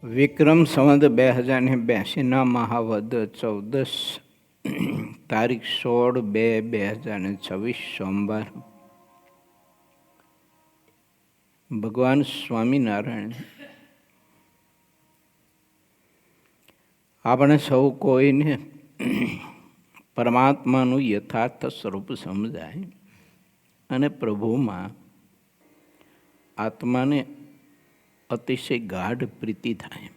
વિક્રમ સંવત 2082 મહાવદ 14 તારીખ 16/2/2026 સોમવાર. ભગવાન સ્વામિનારાયણ આપણે સૌ કોઈને પરમાત્માનું યથાર્થ સ્વરૂપ સમજાય અને પ્રભુમાં આત્માને અતિશય ગાઢ પ્રીતિ થાય.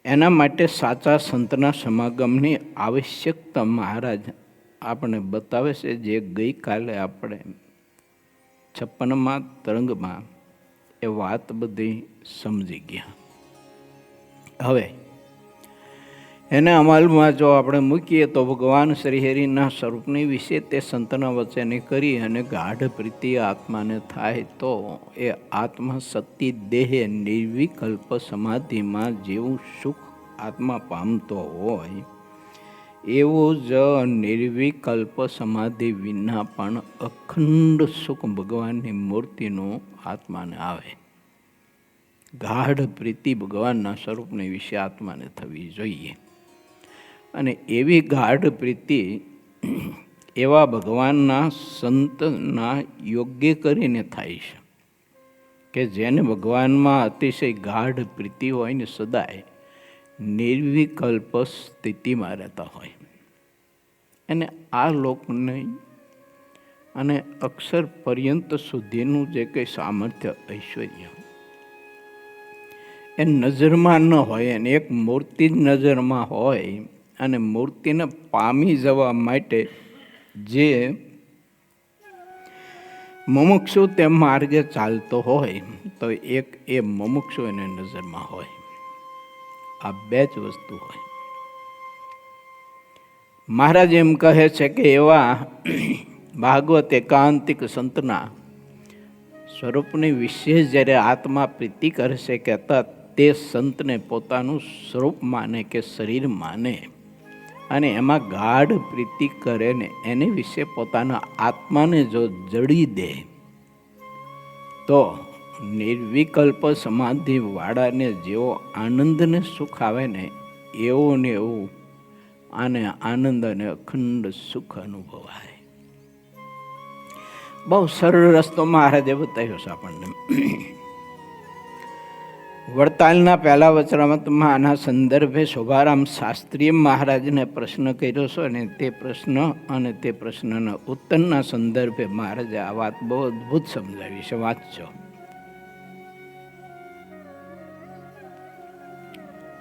એના માટે સાચા સંતના સમાગમની આવશ્યકતા મહારાજ આપણે બતાવે છે, જે ગઈકાલે આપણે 56મા તરંગમાં એ વાત બધી સમજી ગયા. હવે એને અમલમાં જો આપણે મૂકીએ તો ભગવાન શ્રીહરિના સ્વરૂપની વિશે તે સંતના વચને કરી અને ગાઢ પ્રીતિ આત્માને થાય તો એ આત્મા સતી દેહે નિર્વિકલ્પ સમાધિમાં જેવું સુખ આત્મા પામતો હોય એવું જ નિર્વિકલ્પ સમાધિ વિના પણ અખંડ સુખ ભગવાનની મૂર્તિનું આત્માને આવે. ગાઢ પ્રીતિ ભગવાનના સ્વરૂપની વિશે આત્માને થવી જોઈએ. અને એવી ગાઢ પ્રીતિ એવા ભગવાનના સંતના યોગ્ય કરીને થાય છે કે જેને ભગવાનમાં અતિશય ગાઢ પ્રીતિ હોય ને સદાય નિર્વિકલ્પ સ્થિતિમાં રહેતા હોય. અને આ લોકને અને અક્ષર પર્યંત સુધીનું જે કંઈ સામર્થ્ય ઐશ્વર્ય એ નજરમાં ન હોય અને એક મૂર્તિ જ નજરમાં હોય અને મૂર્તિને પામી જવા માટે જે મુમુક્ષુ તે માર્ગે ચાલતો હોય તો એક એ મુમુક્ષુ એને નજરમાં હોય. આ બે જ વસ્તુ હોય. મહારાજ એમ કહે છે કે એવા ભાગવત એકાંતિક સંતના સ્વરૂપની વિશે જ્યારે આત્મા પ્રીતિ કરશે કહેતા તે સંતને પોતાનું સ્વરૂપ માને કે શરીર માને અને એમાં ગાઢ પ્રીતિ કરે ને એની વિશે પોતાના આત્માને જો જડી દે તો નિર્વિકલ્પ સમાધિ વાળાને જેવો આનંદને સુખ આવે ને એવું ને એવું આને આનંદ અને અખંડ સુખ અનુભવાય. બહુ સરળ રસ્તો મહારાજે બતાવ્યો છે આપણને. વડતાલના પહેલા વચરામતમાં આના સંદર્ભે શોભારામ શાસ્ત્રીએ મહારાજને પ્રશ્ન કર્યો છે અને તે પ્રશ્નના ઉત્તરના સંદર્ભે મહારાજે આ વાત બહુ અદભુત સમજાવી છે. વાંચજો.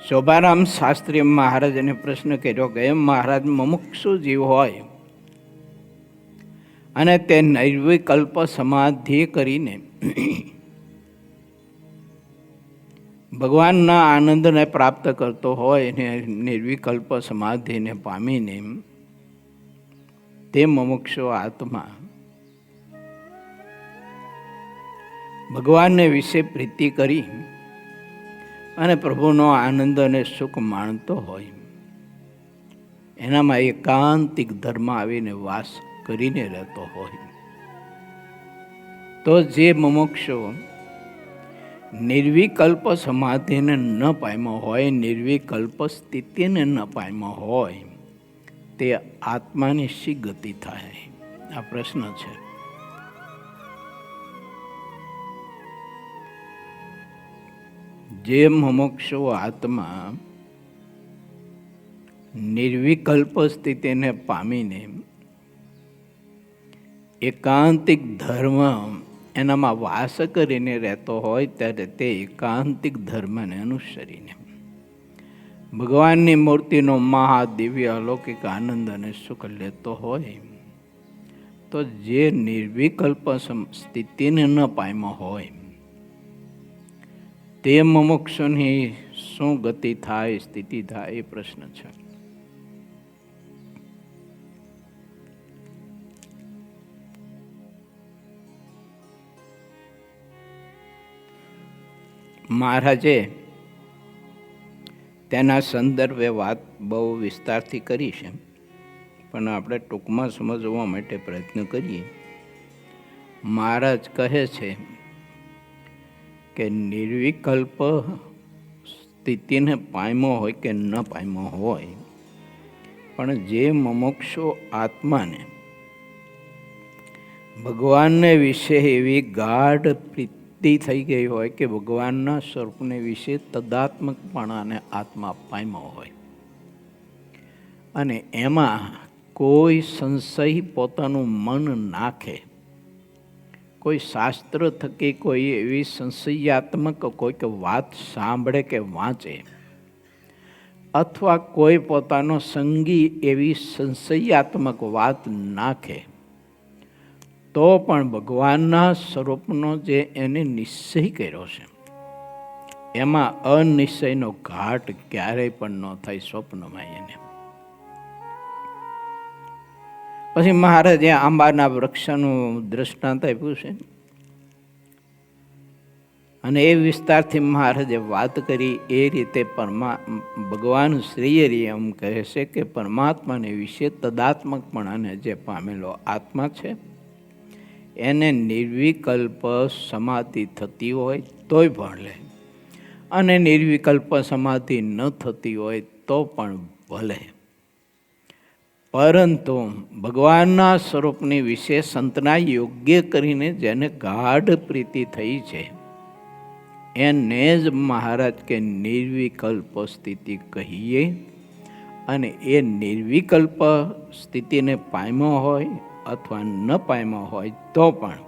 શોભારામ શાસ્ત્રીએ મહારાજને પ્રશ્ન કર્યો કે એમ મહારાજ મુમુક્ષુ જીવ હોય અને તે નિર્વિકલ્પ સમાધિ કરીને ભગવાનના આનંદને પ્રાપ્ત કરતો હોય ને નિર્વિકલ્પ સમાધિને પામીને તે મુમુક્ષુ આત્મા ભગવાનને વિશે પ્રીતિ કરી અને પ્રભુનો આનંદ અને સુખ માણતો હોય, એનામાં એકાંતિક ધર્મ આવીને વાસ કરીને રહેતો હોય તો જે મુમુક્ષુ નિર્વિકલ્પ સમાધિને ન પામ્યો હોય, નિર્વિકલ્પ સ્થિતિને ન પામ્યો હોય, તે આત્માની શી ગતિ થાય? આ પ્રશ્ન છે. જે મુમુક્ષુ આત્મા નિર્વિકલ્પ સ્થિતિને પામીને એકાંતિક ધર્મ એનામાં વાસ કરીને રહેતો હોય ત્યારે તે એકાંતિક ધર્મને અનુસરીને ભગવાનની મૂર્તિનો મહાદિવ્ય અલૌકિક આનંદ અને સુખ લેતો હોય તો જે નિર્વિકલ્પ સ્થિતિને ન પામ્યો હોય તે મુમુક્ષુની શું ગતિ થાય, સ્થિતિ થાય? એ પ્રશ્ન છે. મહારાજે તેના સંદર્ભે વાત બહુ વિસ્તારથી કરી છે, પણ આપણે ટૂંકમાં સમજવા માટે પ્રયત્ન કરીએ. મહારાજ કહે છે કે નિર્વિકલ્પ સ્થિતિને પામ્યો હોય કે ન પામ્યો હોય, પણ જે મુમુક્ષુ આત્માને ભગવાનને વિશે એવી ગાઢ પ્રીતિ થઈ ગઈ હોય કે ભગવાનના સ્વરૂપને વિશે તદાત્મકપણાને આત્મા પામ્યો હોય અને એમાં કોઈ સંશય પોતાનું મન નાખે, કોઈ શાસ્ત્ર થકી કોઈ એવી સંશયાત્મક કોઈક વાત સાંભળે કે વાંચે, અથવા કોઈ પોતાનો સંગી એવી સંશયાત્મક વાત નાખે, તો પણ ભગવાનના સ્વરૂપનો જે એને નિશ્ચય કર્યો છે એમાં અનિશ્ચયનો ઘાટ ક્યારેય પણ ન થાય સ્વપ્નમાં એને. પછી મહારાજે આંબાના વૃક્ષનું દ્રષ્ટાંત આપ્યું છે અને એ વિસ્તારથી મહારાજે વાત કરી. એ રીતે ભગવાન શ્રી હરિ એમ કહે છે કે પરમાત્માને વિશે તદાત્મકપણાને જે પામેલો આત્મા છે એને નિર્વિકલ્પ સમાધિ થતી હોય તોય ભલે, અને નિર્વિકલ્પ સમાધિ ન થતી હોય તો પણ ભલે, પરંતુ ભગવાનના સ્વરૂપની વિશે સંતના યોગ્ય કરીને જેને ગાઢ પ્રીતિ થઈ છે એને જ મહારાજ કે નિર્વિકલ્પ સ્થિતિ કહીએ. અને એ નિર્વિકલ્પ સ્થિતિને પામ્યો હોય અથવા ન પામ્યો હોય તો પણ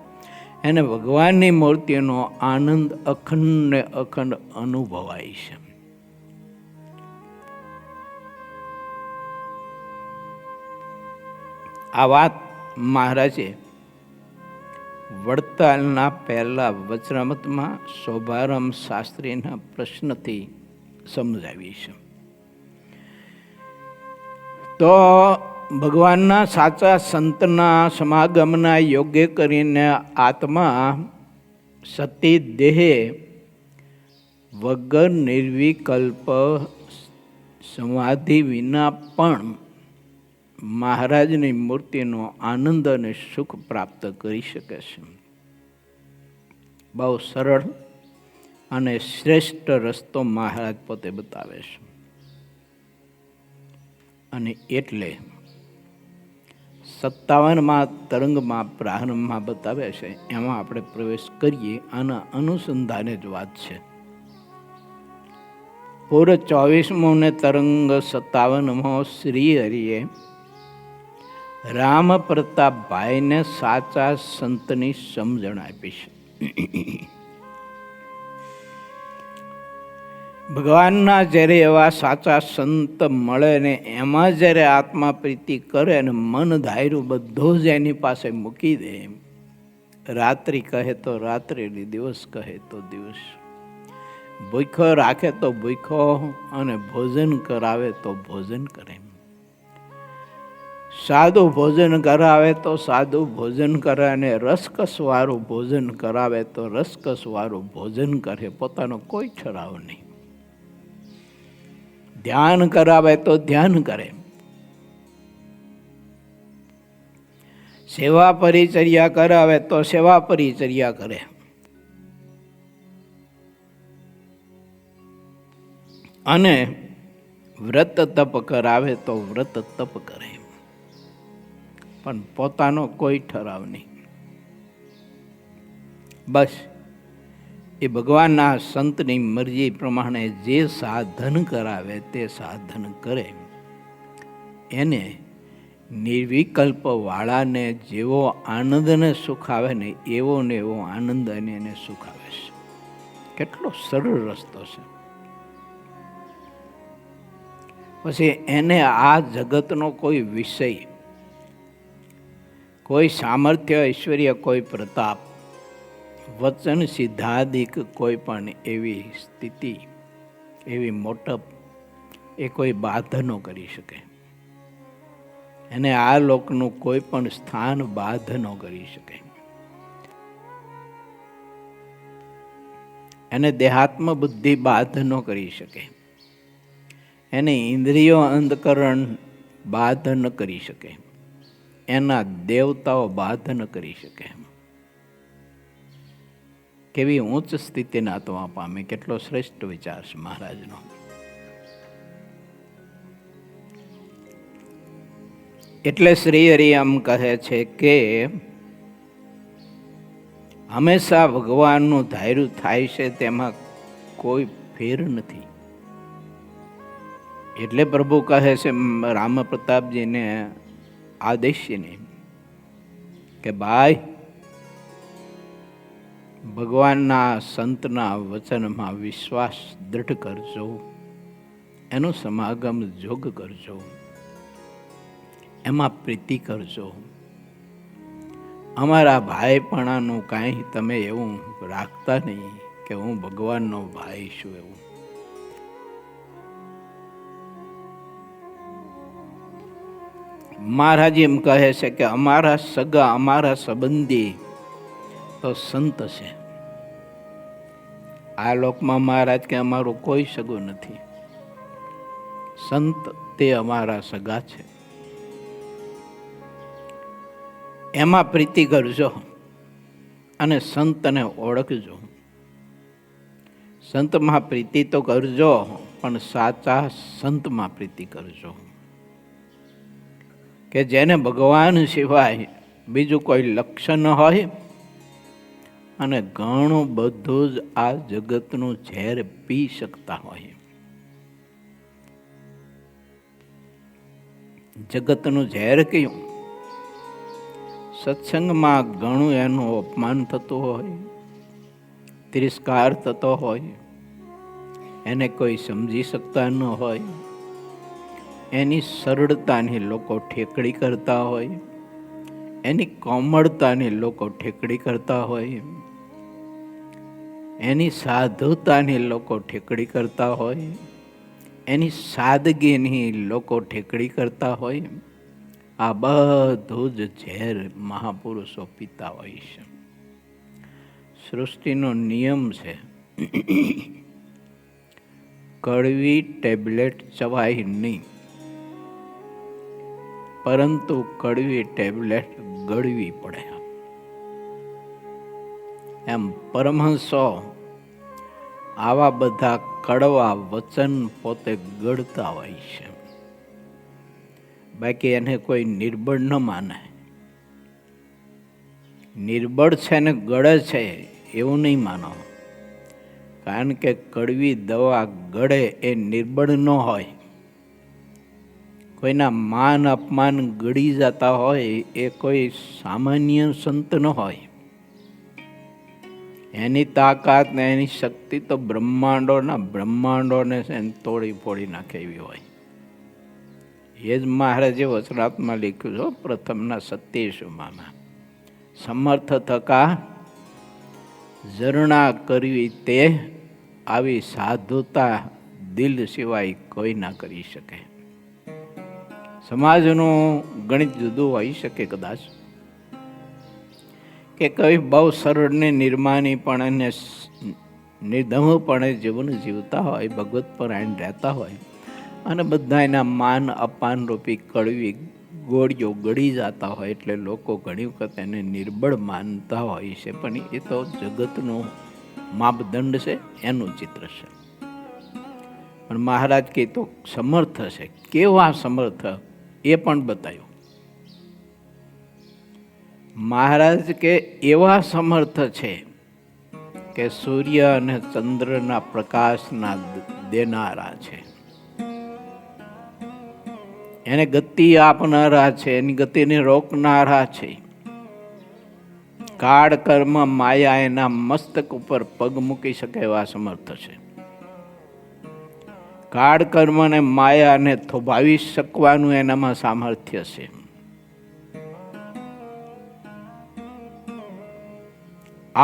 એને ભગવાનની મૂર્તિનો આનંદ અખંડ ને અખંડ અનુભવાય છે. આ વાત મહારાજે વડતાલના પહેલા વચનામૃતમાં શોભારામ શાસ્ત્રીના પ્રશ્નથી સમજાવી છે. તો ભગવાનના સાચા સંતના સમાગમના યોગ્ય કરીને આત્મા સતી દેહે વગર નિર્વિકલ્પ સમાધિ વિના પણ મહારાજની મૂર્તિનો આનંદ અને સુખ પ્રાપ્ત કરી શકે છે. બહુ સરળ અને શ્રેષ્ઠ રસ્તો મહારાજ પોતે બતાવે છે. અને એટલે 57માં તરંગમાં પ્રારંભમાં બતાવે છે એમાં આપણે પ્રવેશ કરીએ. આના અનુસંધાને જ વાત છે. પૂર્વ 24મો ને તરંગ 57મો શ્રી હરિએ રામ પ્રતાપભાઈને સાચા સંતની સમજણ આપી છે. ભગવાનના જ્યારે એવા સાચા સંત મળે ને એમાં જ્યારે આત્મા પ્રીતિ કરે અને મન ધાર્યું બધું જ એની પાસે મૂકી દે, રાત્રિ કહે તો રાત્રિ, દિવસ કહે તો દિવસ, ભૂખો રાખે તો ભૂખો અને ભોજન કરાવે તો ભોજન કરે, સાદું ભોજન કરાવે તો સાદું ભોજન કરે અને રસકસવાળું ભોજન કરાવે તો રસકસવાળું ભોજન કરે, પોતાનો કોઈ ઠરાવ નહીં. ધ્યાન કરાવે તો ધ્યાન કરે, સેવા પરિચર્યા કરાવે તો સેવા પરિચર્યા કરે, અને વ્રત તપ કરાવે તો વ્રત તપ કરે, પણ પોતાનો કોઈ ઠરાવ નહીં. બસ એ ભગવાનના સંતની મરજી પ્રમાણે જે સાધન કરાવે તે સાધન કરે. એને નિર્વિકલ્પ વાળાને જેવો આનંદ ને સુખ આવે ને એવો આનંદ અને એને સુખ આવે છે. કેટલો સરળ રસ્તો છે. પછી એને આ જગતનો કોઈ વિષય, કોઈ સામર્થ્ય, ઐશ્વર્ય, કોઈ પ્રતાપ, વચન સિદ્ધાદિક કોઈ પણ એવી સ્થિતિ, એવી મોટપ એ કોઈ બાધ ન કરી શકે. એને આ લોકનું કોઈ પણ સ્થાન બાધ ન કરી શકે. એને દેહાત્મ બુદ્ધિ બાધ ન કરી શકે. એને ઇન્દ્રિયો અંધકરણ બાધ ન કરી શકે. એના દેવતાઓ બાધ ન કરી શકે. કેવી ઉચ્ચ સ્થિતિને આત્મા પામે. કેટલો શ્રેષ્ઠ વિચાર છે મહારાજનો. એટલે શ્રી હરિ એમ કહે છે કે હંમેશા ભગવાનનું ધાર્યું થાય છે, તેમાં કોઈ ફેર નથી. એટલે પ્રભુ કહે છે રામ પ્રતાપજીને આદેશીને કે ભાઈ, ભગવાનના સંતના વચનમાં વિશ્વાસ દૃઢ કરજો, એનું સમાગમ જોગ કરજો, એમાં પ્રીતિ કરજો. અમારા ભાઈપણાનું કાંઈ તમે એવું રાખતા નહીં કે હું ભગવાનનો ભાઈ છું. એવું મહારાજ એમ કહે છે કે અમારા સગા, અમારા સંબંધી તો સંત છે. આ લોકમાં મહારાજ કે અમારો કોઈ સગો નથી. સંત તે અમારા સગા છે. એમાં પ્રીતિ કરજો અને સંતને ઓળખજો. સંતમાં પ્રીતિ તો કરજો, પણ સાચા સંતમાં પ્રીતિ કરજો કે જેને ભગવાન સિવાય બીજું કોઈ લક્ષ્ય ન હોય અને ઘણું બધું જ આ જગતનું ઝેર પી શકતા હોય. જગતનું ઝેર કયું? સત્સંગમાં ઘણું એનું અપમાન થતું હોય, તિરસ્કાર થતો હોય, એને કોઈ સમજી શકતા ન હોય, એની સરળતાની લોકો ઠેકડી કરતા હોય, એની કોમળતાની લોકો ઠેકડી કરતા હોય, એની સાધુતાની લોકો ઠેકડી કરતા હોય, એની સાદગીની લોકો ઠેકડી કરતા હોય. આ બધું જ ઝેર મહાપુરુષો પીતા હોય છે. સૃષ્ટિનો નિયમ છે, કડવી ટેબ્લેટ ચવાય નહીં, પરંતુ કડવી ટેબ્લેટ ગળવી પડે. એમ પરમહંસો આવા બધા કડવા વચન પોતે ગળતા હોય છે. બાકી એને કોઈ નિર્બળ ન માને. નિર્બળ છે ને ગળે છે એવું નહીં માનો, કારણ કે કડવી દવા ગળે એ નિર્બળ ન હોય. કોઈના માન અપમાન ગળી જતા હોય એ કોઈ સામાન્ય સંત ન હોય. એની તાકાત ને એની શક્તિ તો બ્રહ્માંડોને છે તોડી ફોડી નાખે એવી હોય. એ જ મહારાજે વચનાત્મા લખ્યું છે પ્રથમના 27માં, સમર્થ થકા ઝરણા કરવી તે આવી સાધુતા દિલ સિવાય કોઈ ના કરી શકે. સમાજનું ગણિત જુદું હોઈ શકે કદાચ, કે કઈ બહુ સરળ ને નિર્માની પણ અને નિર્ધમપણે જીવન જીવતા હોય, ભગવત પરાયણ રહેતા હોય, અને બધા એના માન અપમાન રૂપી કડવી ગોળીઓ ગળી જતા હોય, એટલે લોકો ઘણી વખત એને નિર્બળ માનતા હોય છે. પણ એ તો જગતનું માપદંડ છે, એનું ચિત્ર છે. પણ મહારાજ કે તો સમર્થ છે. કેવા સમર્થ એ પણ બતાવ્યું. મહારાજ કે એવા સમર્થ છે કે સૂર્ય અને ચંદ્રના પ્રકાશના દેનારા છે, એને ગતિ આપનારા છે, એની ગતિને રોકનારા છે. કાળ કર્મ માયા એના મસ્તક ઉપર પગ મૂકી શકે એવા સમર્થ છે. કાળ કર્મ અને માયાને થોભાવી શકવાનું એનામાં સામર્થ્ય છે.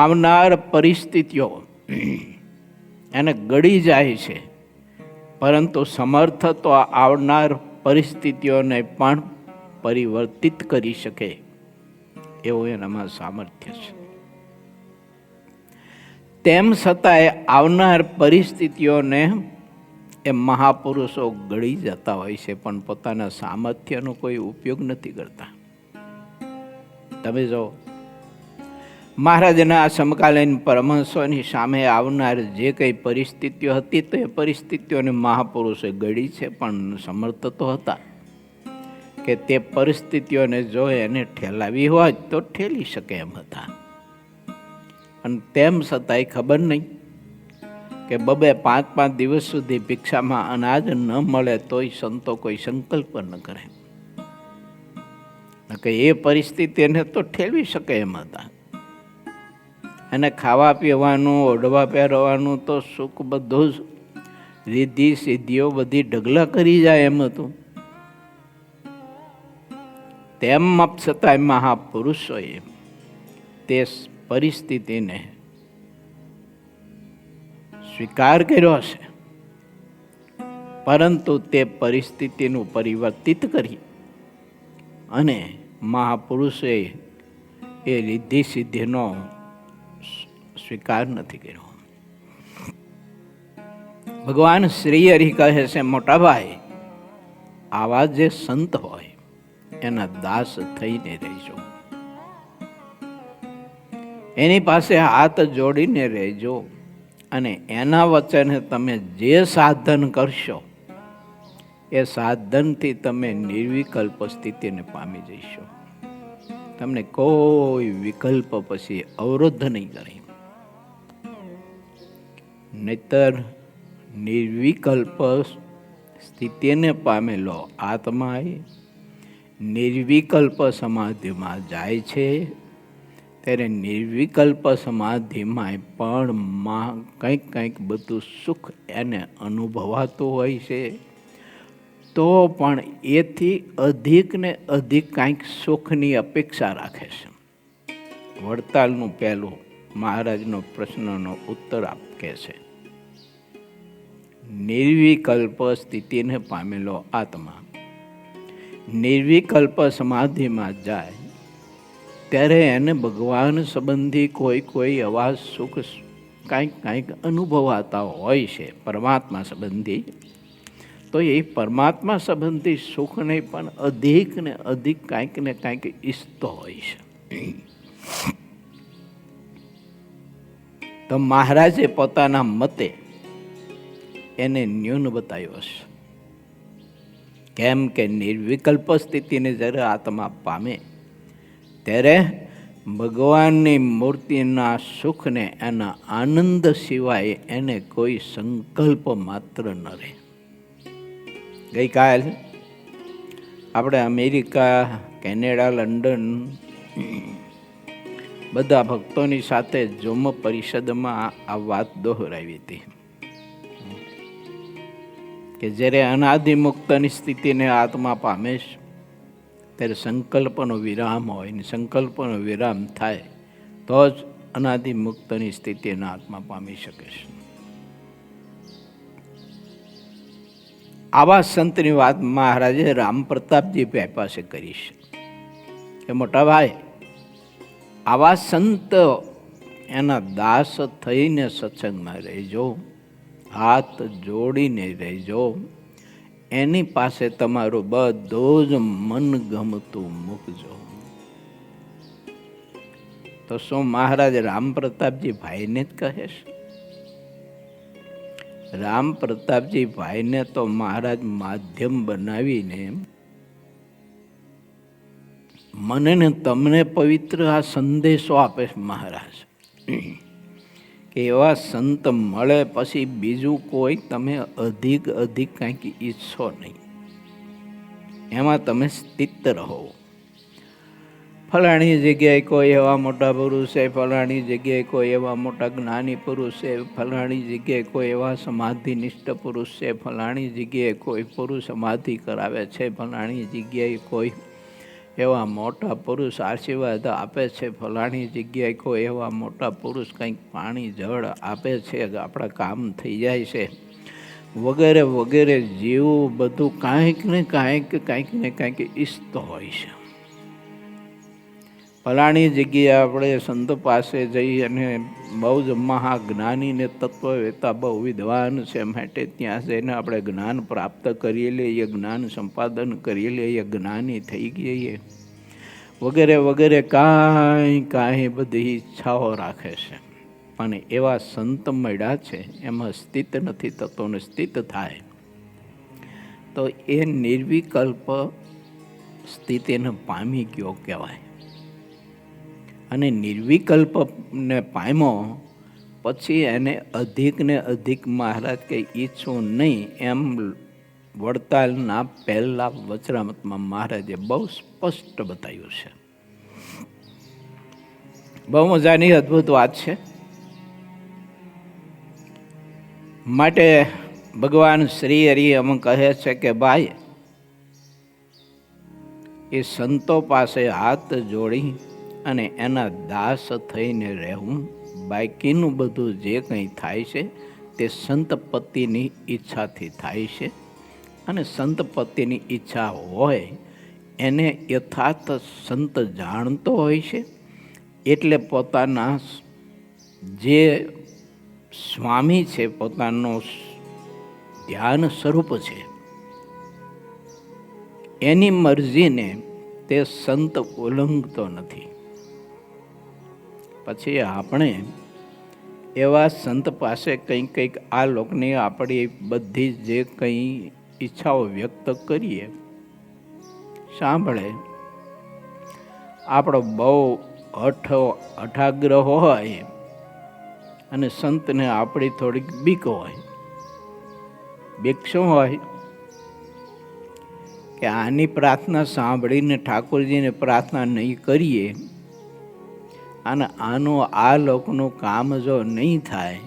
આવનાર પરિસ્થિતિઓ એને ગળી જાય છે, પરંતુ સમર્થ તો આવનાર પરિસ્થિતિઓને પણ પરિવર્તિત કરી શકે એવું એનામાં સામર્થ્ય છે. તેમ છતાંય આવનાર પરિસ્થિતિઓને એ મહાપુરુષો ગળી જતા હોય છે, પણ પોતાના સામર્થ્યનો કોઈ ઉપયોગ નથી કરતા. તમે જો મહારાજના સમકાલીન પરમહંસોની સામે આવનાર જે કંઈ પરિસ્થિતિઓ હતી તો એ પરિસ્થિતિઓને મહાપુરુષે ગળી છે, પણ સમર્થ તો હતા કે તે પરિસ્થિતિઓને જો એને ઠેલાવી હોય તો ઠેલી શકે એમ હતા. અને તેમ છતાંય ખબર નહીં કે 2-5 દિવસ સુધી ભિક્ષામાં અનાજ ન મળે તોય સંતો કોઈ સંકલ્પ ન કરે કે એ પરિસ્થિતિને તો ઠેલવી શકે એમ હતા. અને ખાવા પીવાનું, ઓઢવા પહેરવાનું તો સુખ બધું જ રીધિ સિદ્ધિઓ બધી ઢગલા કરી જાય એમ હતું. તેમ છતાંય મહાપુરુષોએ તે પરિસ્થિતિને સ્વીકાર કર્યો છે, પરંતુ તે પરિસ્થિતિનું પરિવર્તિત કરી અને મહાપુરુષે એ રિદ્ધિ સિદ્ધિનો સ્વીકાર નથી કર્યો. ભગવાન શ્રી હરિ કહે છે, મોટા ભાઈ, આવા જે સંત હોય એના દાસ થઈને રહેજો, એની પાસે હાથ જોડીને રહેજો, અને એના વચને તમે જે સાધન કરશો એ સાધનથી તમે નિર્વિકલ્પ સ્થિતિને પામી જઈશો. તમને કોઈ વિકલ્પ પછી અવરોધ નહીં કરે. નહીતર નિર્વિકલ્પ સ્થિતિને પામેલો આત્મા નિર્વિકલ્પ સમાધિમાં જાય છે, ત્યારે નિર્વિકલ્પ સમાધિમાં પણ કંઈક બધું સુખ એને અનુભવાતું હોય છે, તો પણ એથી અધિક ને અધિક કંઈક સુખની અપેક્ષા રાખે છે. વડતાલનું પહેલું મહારાજનો પ્રશ્નનો ઉત્તર આપે છે, નિર્વિકલ્પ સ્થિતિને પામેલો આત્મા નિર્વિકલ્પ સમાધિમાં જાય ત્યારે એને ભગવાન સંબંધી કોઈ એવા સુખ કંઈક અનુભવાતા હોય છે, પરમાત્મા સંબંધી. તો એ પરમાત્મા સંબંધી સુખને પણ અધિક ને અધિક કંઈક ને કંઈક ઈચ્છતો હોય છે. તો મહારાજે પોતાના મતે એને ન્યૂન બતાવ્યો છે. કેમ કે નિર્વિકલ્પ સ્થિતિને જ્યારે આત્મા પામે ત્યારે ભગવાનની મૂર્તિના સુખને, એના આનંદ સિવાય એને કોઈ સંકલ્પ માત્ર ન રહે. ગઈકાલ આપણે અમેરિકા, કેનેડા, લંડન બધા ભક્તોની સાથે ઝૂમ પરિષદમાં આ વાત દોહરાવી હતી કે જ્યારે અનાદિમુક્તની સ્થિતિને આત્મા પામે છે ત્યારે સંકલ્પનો વિરામ હોય ને સંકલ્પનો વિરામ થાય તો જ અનાદિમુક્તની સ્થિતિને આત્મા પામી શકે છે. આવા સંતની વાત મહારાજે રામ પ્રતાપજી પાસે કરી છે કે મોટા ભાઈ, આવા સંત એના દાસ થઈને સત્સંગમાં રહેજો, હાથ જોડીને રહેજો, એની પાસે તમારું બધું જ મન ગમતું મૂકજો. તો શું મહારાજ રામ પ્રતાપજી ભાઈને જ કહે છે? રામ પ્રતાપજી ભાઈને તો મહારાજ માધ્યમ બનાવીને મને ને તમને પવિત્ર આ સંદેશો આપે છે મહારાજ કે એવા સંત મળે પછી બીજું કોઈ તમે અધિક કંઈક ઈચ્છો નહીં, એમાં તમે સ્થિત રહો. ફલાણી જગ્યાએ કોઈ એવા મોટા પુરુષ છે, ફલાણી જગ્યાએ કોઈ એવા મોટા જ્ઞાની પુરુષ છે, ફલાણી જગ્યાએ કોઈ એવા સમાધિનિષ્ઠ પુરુષ છે, ફલાણી જગ્યાએ કોઈ પુરુષ સમાધિ કરાવે છે, ફલાણી જગ્યાએ કોઈ એવા મોટા પુરુષ આશીર્વાદ આપે છે, ફલાણી જગ્યાએ કોઈ એવા મોટા પુરુષ કંઈક પાણી જળ આપે છે, આપણા કામ થઈ જાય છે, વગેરે વગેરે. જેવું બધું કાંઈક ને કાંઈક ઈચ્છતો હોય છે. ફલાણી જગ્યાએ આપણે સંતો પાસે જઈ અને બહુ જ મહાજ્ઞાની ને તત્વવેતા બહુ વિદ્વાન છે, માટે ત્યાં જઈને આપણે જ્ઞાન પ્રાપ્ત કરી લઈએ, જ્ઞાન સંપાદન કરી લઈએ, જ્ઞાની થઈ ગઈએ. વગેરે વગેરે કાંઈ બધી ઈચ્છાઓ રાખે છે, પણ એવા સંત મળ્યા છે એમાં સ્થિત નથી થતો ને સ્થિત થાય તો એ નિર્વિકલ્પ સ્થિતિને પામી ગયો કહેવાય. અને નિર્વિકલ્પને પામ્યો પછી એને અધિક ને અધિક મહારાજ કે ઈચ્છું નહીં એમ વડતાલના પહેલા વચરામૃતમાં મહારાજે બહુ સ્પષ્ટ બતાવ્યું છે. બહુ મજાની અદ્ભુત વાત છે. માટે ભગવાન શ્રી હરિ એમ કહે છે કે ભાઈ એ સંતો પાસે હાથ જોડી અને એના દાસ થઈને રહેવું. બાકીનું બધું જે કંઈ થાય છે તે સંતપતિની ઈચ્છાથી થાય છે. અને સંતપતિની ઈચ્છા હોય એને યથાર્થ સંત જાણતો હોય છે. એટલે પોતાના જે સ્વામી છે, પોતાનો ધ્યાન સ્વરૂપ છે, એની મરજીને તે સંત ઉલ્લંઘતો નથી. પછી આપણે એવા સંત પાસે કંઈક આ લોકની આપણી બધી જે કંઈ ઈચ્છાઓ વ્યક્ત કરીએ, સાંભળે, આપણો બહુ હઠાગ્રહ હોય અને સંતને આપણી થોડીક બીક હોય. બીક શું હોય કે આની પ્રાર્થના સાંભળીને ઠાકોરજીને પ્રાર્થના નહીં કરીએ અને આનું આ લોકનું કામ જો નહીં થાય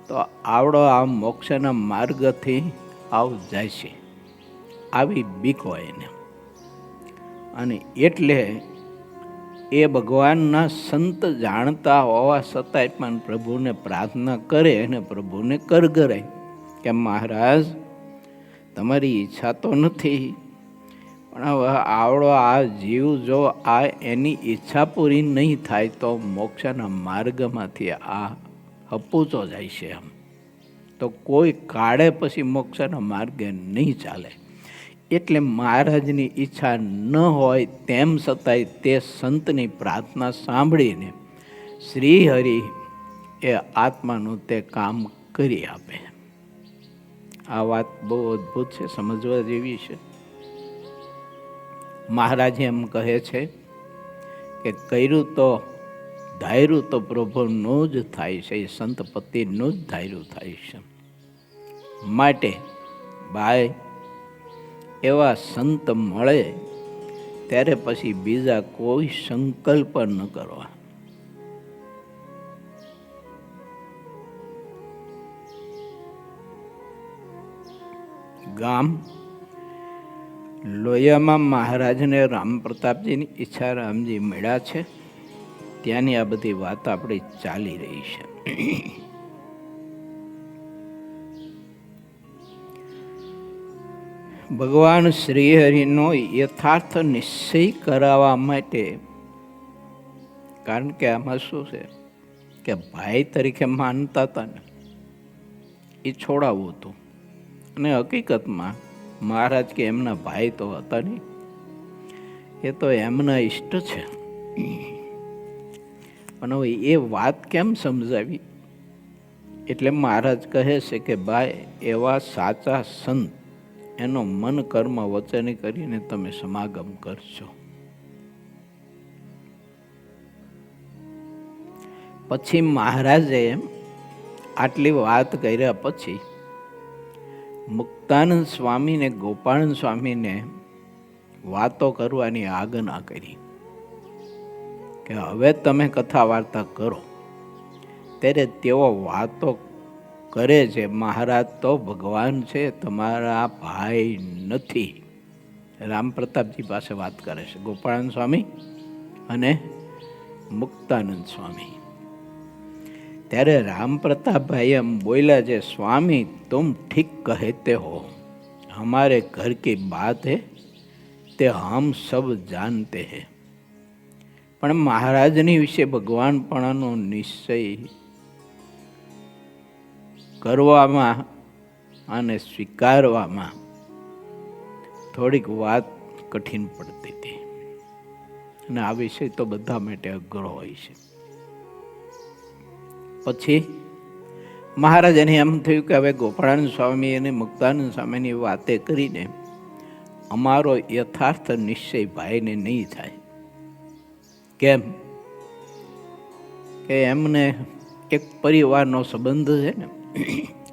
તો આવડો આ મોક્ષના માર્ગથી આવ જાય છે, આવી બીક હોય એને. અને એટલે એ ભગવાનના સંત જાણતા હોવા છતાંય પણ પ્રભુને પ્રાર્થના કરે અને પ્રભુને કરગરે કે મહારાજ તમારી ઈચ્છા તો નથી, પણ હવે આવડો આ જીવ જો આ એની ઈચ્છા પૂરી નહીં થાય તો મોક્ષના માર્ગમાંથી આ હપૂચો જાય છે. એમ તો કોઈ કાળે પછી મોક્ષના માર્ગે નહીં ચાલે. એટલે મહારાજની ઈચ્છા ન હોય તેમ છતાંય તે સંતની પ્રાર્થના સાંભળીને શ્રી હરિ એ આત્માનું તે કામ કરી આપે. આ વાત બહુ અદ્ભુત છે, સમજવા જેવી છે. મહારાજ એમ કહે છે કે કર્યું તો ધાર્યું તો પ્રભુનું જ થાય છે, એ સંતપતિનું જ ધાર્યું થાય છે. માટે ભાઈ એવા સંત મળે ત્યારે પછી બીજા કોઈ સંકલ્પ ન કરવા. ગામ લોહિયામાં મહારાજને રામ પ્રતાપજીની ઈચ્છા રામજી મળ્યા છે, ત્યાંની આ બધી વાત આપણી ચાલી રહી છે. ભગવાન શ્રી હરિનો યથાર્થ નિશ્ચય કરાવવા માટે, કારણ કે આમાં શું છે કે ભાઈ તરીકે માનતા હતા ને એ છોડાવવું હતું. અને હકીકતમાં મહારાજ કે એમના ભાઈ તો હતા નહીં, એ તો એમના ઈષ્ટ છે. પણ હવે એ વાત કેમ સમજાવી? એટલે મહારાજ કહે છે કે ભાઈ એવા સાચા સંત એનો મન કર્મ વચન કરીને તમે સમાગમ કરશો. પછી મહારાજે આટલી વાત કર્યા પછી મુક્તાનંદ સ્વામીને ગોપાળન સ્વામીને વાતો કરવાની આજ્ઞા કરી કે હવે તમે કથા વાર્તા કરો. ત્યારે તેઓ વાતો કરે છે, મહારાજ તો ભગવાન છે, તમારા ભાઈ નથી. રામ પ્રતાપજી પાસે વાત કરે છે ગોપાળન સ્વામી અને મુક્તાનંદ સ્વામી. ત્યારે રામ પ્રતાપભાઈ એમ બોલ્યા છે, સ્વામી तुम ठीक कहते हो, हमारे घर की बात है ते हम सब जानते हैं. પણ મહારાજની વિશે ભગવાનપણાનો નિશ્ચય કરવામાં અને સ્વીકારવામાં થોડીક વાત કઠિન પડતી હતી. અને આ વિષય તો બધા માટે અઘરો હોય છે. પછી મહારાજાને એમ થયું કે હવે ગોપાળાનંદ સ્વામી અને મુક્તાનંદ સ્વામીની વાતે કરીને અમારો યથાર્થ નિશ્ચય ભાઈને નહીં થાય. કેમ કે એમને એક પરિવારનો સંબંધ છે ને,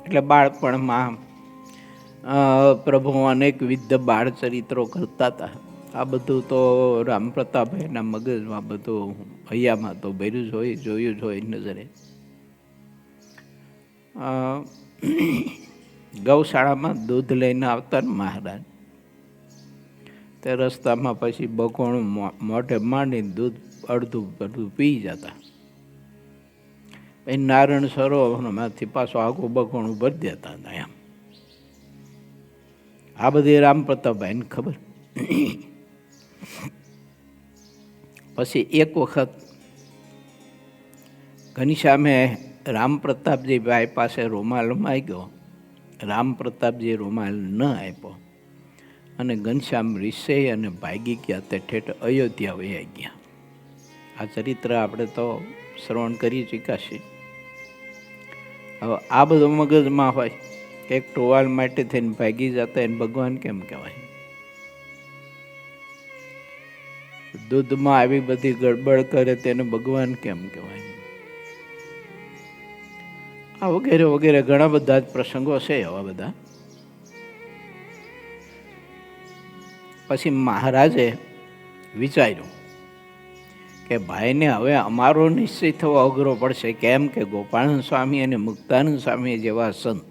એટલે બાળપણમાં પ્રભુ અનેકવિધ બાળ ચરિત્રો કરતા હતા. આ બધું તો રામ પ્રતાપભાઈના મગજમાં બધું હૈયામાં તો ભર્યું જ હોય, જોયું જ હોય નજરે. ગૌશાળામાં દૂધ લઈને આવતા ને મહારાજ, તે રસ્તામાં પછી બકોણું મોઢે માંડીને દૂધ અડધું પી જતા. પછી નારાયણ સરોવરમાંથી પાછું આખું બકોણું ભરી દેતા હતા. એમ આ બધી રામ પ્રતાપભાઈને ખબર. પછી એક વખત ઘનશ્યામે રામ પ્રતાપજીભાઈ પાસે રૂમાલ માંગ્યો. રામ પ્રતાપજી રૂમાલ ન આપ્યો અને ઘનશ્યામ રીસે અને ભાગી ગયા. તે ઠેઠ અયોધ્યા વયા ગયા. આ ચરિત્ર આપણે તો શ્રવણ કરી ચૂક્યા. હવે આ બધું મગજમાં હોય કે એક ટોવાલ માટે થઈને ભાગી જતા એને ભગવાન કેમ કહેવાય? દૂધમાં આવી બધી ગડબડ કરે તેને ભગવાન કેમ કહેવાય? આ વગેરે વગેરે ઘણા બધા જ પ્રસંગો છે એવા બધા. પછી મહારાજે વિચાર્યું કે ભાઈને હવે અમારો નિશ્ચય થવો અઘરો પડશે. કેમ કે ગોપાળાનંદ સ્વામી અને મુક્તાનંદ સ્વામી જેવા સંત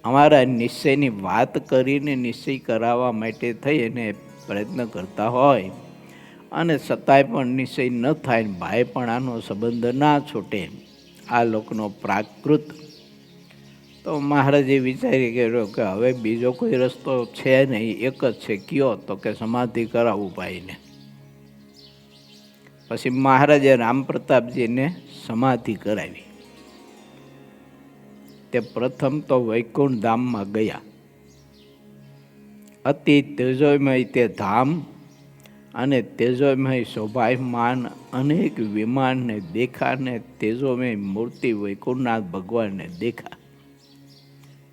અમારા નિશ્ચયની વાત કરીને નિશ્ચય કરાવવા માટે થઈ અને પ્રયત્ન કરતા હોય અને છતાંય પણ નિશ્ચય ન થાય, ભાઈ પણ આનો સંબંધ ના છૂટે, આ લોકનો પ્રાકૃત. તો મહારાજે વિચારી કર્યો કે હવે બીજો કોઈ રસ્તો છે નહીં, એક જ છે. કયો? તો કે સમાધિ કરાવવું ભાઈને. પછી મહારાજે રામ પ્રતાપજીને સમાધિ કરાવી. તે પ્રથમ તો વૈકુંઠ ધામમાં ગયા. અતિ તેજોમય તે ધામ અને તેજોમય શોભાયમાન અનેક વિમાનને દેખા ને તેજોમય મૂર્તિ વૈકુંઠનાથ ભગવાનને દેખા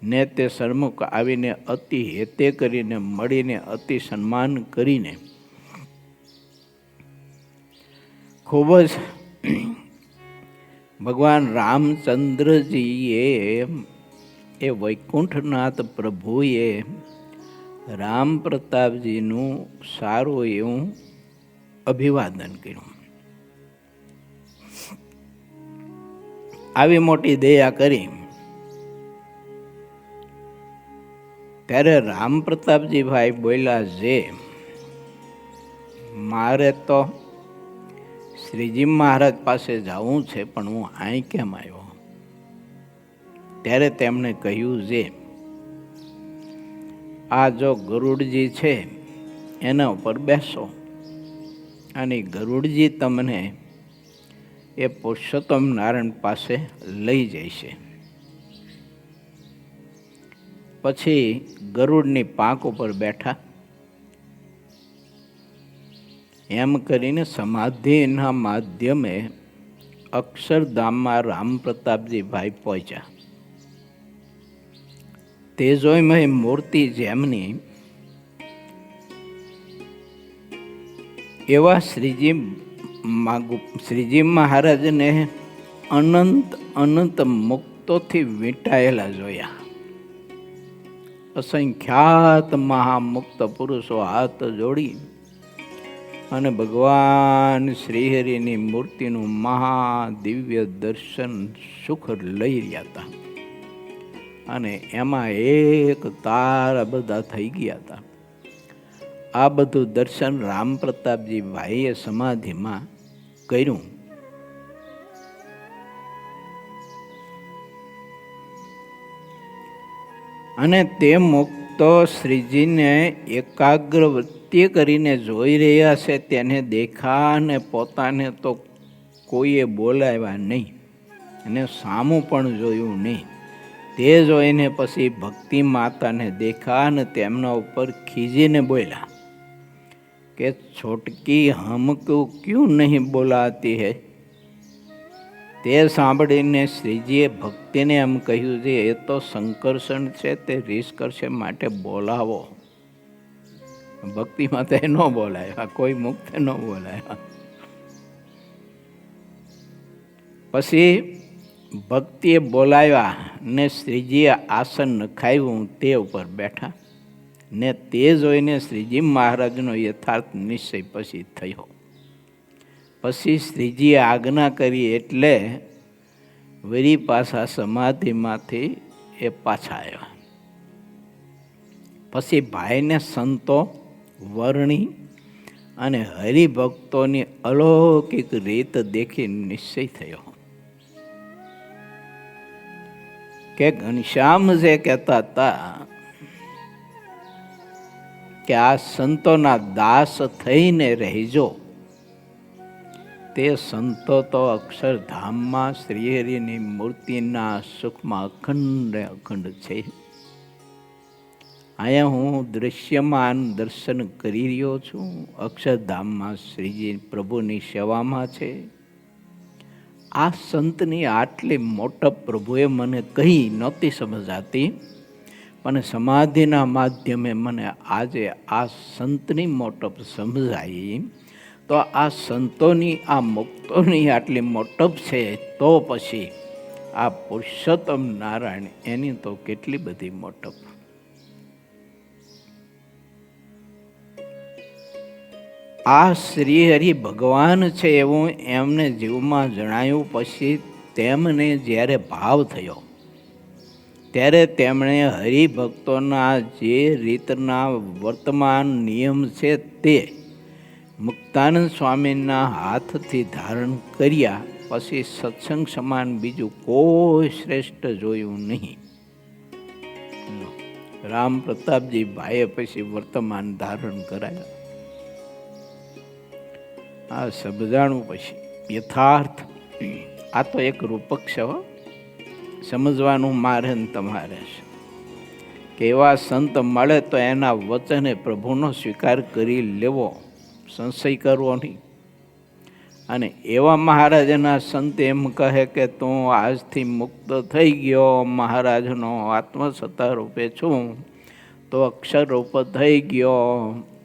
ને તે સન્મુખ આવીને અતિ હેતે કરીને મળીને અતિ સન્માન કરીને ખૂબ જ ભગવાન રામચંદ્રજીએ એ વૈકુંઠનાથ પ્રભુએ રામ પ્રતાપજીનું સારું એવું અભિવાદન કર્યું. આવી મોટી દયા કરી ત્યારે રામ પ્રતાપજીભાઈ બોલ્યા, જે મારે તો શ્રીજી મહારાજ પાસે જવું છે, પણ હું અહીં કેમ આવ્યો? ત્યારે તેમણે કહ્યું, જે આ જો ગરુડજી છે એના ઉપર બેસો અને ગરુડજી તમને એ પુરુષોત્તમ નારાયણ પાસે લઈ જશે. પછી ગરુડની પાંખ ઉપર બેઠા. એમ કરીને સમાધિના માધ્યમે અક્ષરધામમાં રામ પ્રતાપજીભાઈ પહોંચ્યા. તેજોમય મૂર્તિ જેમની એવા શ્રીજી મહારાજને અનંત અનંત મુક્તોથી વીંટાયેલા જોયા. અસંખ્યાત મહામુક્ત પુરુષો હાથ જોડી અને ભગવાન શ્રીહરિની મૂર્તિનું મહાદિવ્ય દર્શન સુખ લઈ રહ્યા હતા. અને એમાં એક તારા બધા થઈ ગયા હતા. આ બધું દર્શન રામ પ્રતાપજી ભાઈએ સમાધિમાં કર્યું. અને તે મુક્તો શ્રીજીને એકાગ્ર વૃત્તિ કરીને જોઈ રહ્યા છે. તેને દેખા ને પોતાને તો કોઈએ બોલાવ્યા નહીં અને સામું પણ જોયું નહીં. તે જોઈને પછી ભક્તિ માતાને દેખા ને તેમના ઉપર ખીજીને બોલ્યા કે છોટકી હમકો ક્યું નહીં બોલાતી હૈ. તે સાંભળીને શ્રીજીએ ભક્તિને એમ કહ્યું છે, એ તો સંકર્ષણ છે, તે રીસ કરશે, માટે બોલાવો. ભક્તિમાં તો ન બોલાય, કોઈ મુક્ત ન બોલાય. પછી ભક્તિએ બોલાવ્યા ને શ્રીજીએ આસન નખાવ્યું, તે ઉપર બેઠા ને તે જોઈને શ્રીજી મહારાજનો યથાર્થ નિશ્ચય પછી થયો. પછી શ્રીજીએ આજ્ઞા કરી એટલે વળી પાછા સમાધિમાંથી એ પાછા આવ્યા. પછી ભાઈને સંતો વર્ણી અને હરિભક્તોની અલૌકિક રીત દેખી નિશ્ચય થયો કે ઘનશ્યામ જે કહેતા હતા કે આ સંતોના દાસ થઈને રહેજો, તે સંતો તો અક્ષરધામમાં શ્રીહરિની મૂર્તિના સુખમાં અખંડ છે. અહીંયા હું દૃશ્યમાન દર્શન કરી રહ્યો છું, અક્ષરધામમાં શ્રીજી પ્રભુની સેવામાં છે. આ સંતની આટલી મોટપ પ્રભુએ મને કહી નહોતી સમજાતી, પણ સમાધિના માધ્યમે મને આજે આ સંતની મોટપ સમજાઈ. તો આ સંતોની, આ મુક્તોની આટલી મોટપ છે, તો પછી આ પુરુષોત્તમ નારાયણ એની તો કેટલી બધી મોટપ. આ શ્રી હરિ ભગવાન છે એવું એમને જીવમાં જણાયું. પછી તેમને જ્યારે ભાવ થયો ત્યારે તેમણે હરિભક્તોના જે રીતના વર્તમાન નિયમ છે તે મુક્તાનંદ સ્વામીના હાથથી ધારણ કર્યા. પછી સત્સંગ સમાન બીજું કોઈ શ્રેષ્ઠ જોયું નહીં. રામ પ્રતાપજી ભાઈએ પછી વર્તમાન ધારણ કરાયા. આ સમજાણું પછી યથાર્થ. આ તો એક રૂપક છે, સમજવાનું મારે ને તમારે છે કે એવા સંત મળે તો એના વચને પ્રભુનો સ્વીકાર કરી લેવો, સંશય કરવો નહીં. અને એવા મહારાજના સંત એમ કહે કે તું આજથી મુક્ત થઈ ગયો, મહારાજનો આત્મસત્તા રૂપે છું, તો અક્ષર રૂપ થઈ ગયો,